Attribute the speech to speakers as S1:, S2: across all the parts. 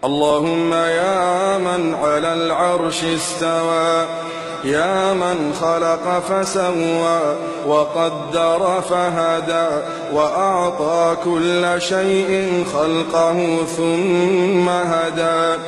S1: اللهم يا من على العرش استوى، يا من خلق فسوى وقدر فهدى، وأعطى كل شيء خلقه ثم هدى،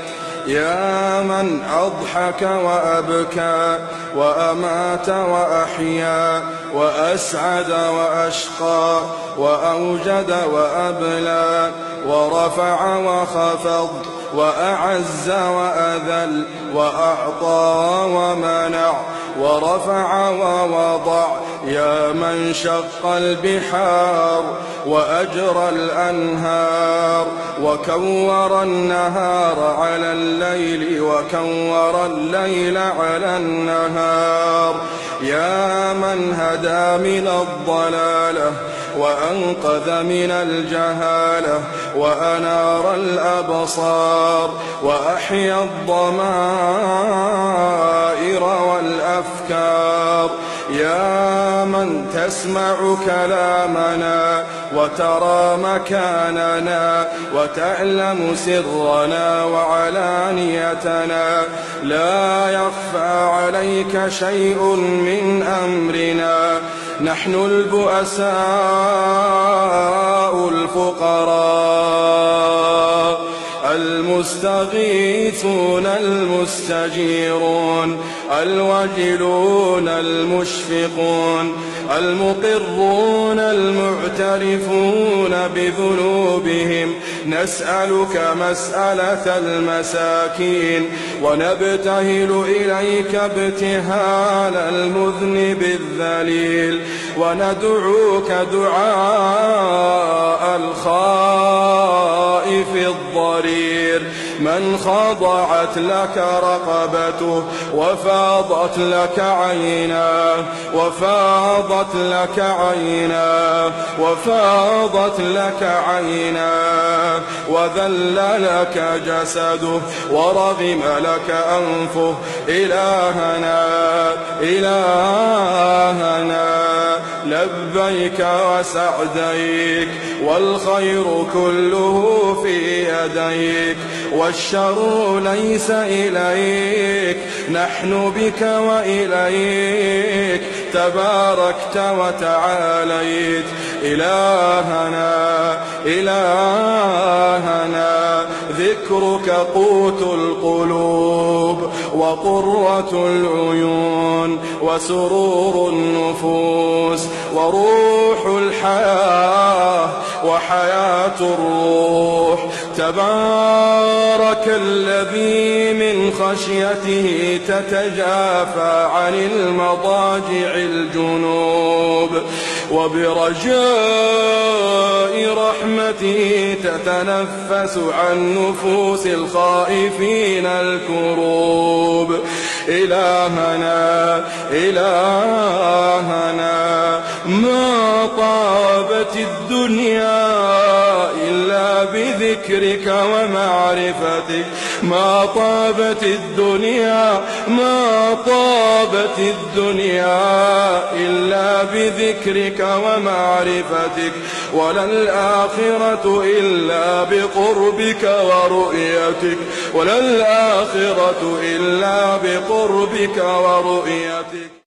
S1: يا من أضحك وأبكى وأمات وأحيا وأسعد وأشقى وأوجد وأبلى ورفع وخفض وأعز وأذل وأعطى ومنع ورفع ووضع، يا من شق البحار وأجرى الأنهار وكور النهار على الليل وكور الليل على النهار، يا من هدى من الضلالة وأنقذ من الجهالة وأنار الأبصار وأحيا الضمائر والأفكار، يا من تسمع كلامنا وترى مكاننا وتعلم سرنا وعلانيتنا، لا يخفى عليك شيء من أمرنا، نحن البؤساء الفقراء المستغيثون المستجيرون الوجلون المشفقون المقرون المعترفون بذنوبهم، نسألك مسألة المساكين ونبتهل إليك ابتهال المذنب الذليل، وندعوك دعاء الخائف الضرير من خضعت لك رقبته وفاضت لك عيناه وفاضت لك عيناه وفاضت لك عيناه وذل لك جسده ورغم لك أنفه، إلهنا إلهنا لبيك وسعديك والخير كله في يديك والشر ليس إليك، نحن بك وإليك تباركت وتعاليت، إلهنا إلهنا ذكرك قوت القلوب وقرة العيون وسرور النفوس وروح الحياة وحياة الروح، تبارك الذي من خشيته تتجافى عن المضاجع الجنوب وبرجاء رحمته تتنفس عن نفوس الخائفين الكروب، إلهنا إلهنا ما طابت الدنيا إلا بذكرك ومعرفتك، ما طابت الدنيا ما طابت الدنيا إلا بذكرك ومعرفتك، ولا الآخرة إلا بقربك ورؤيتك، ولا الآخرة إلا بقربك ورؤيتك.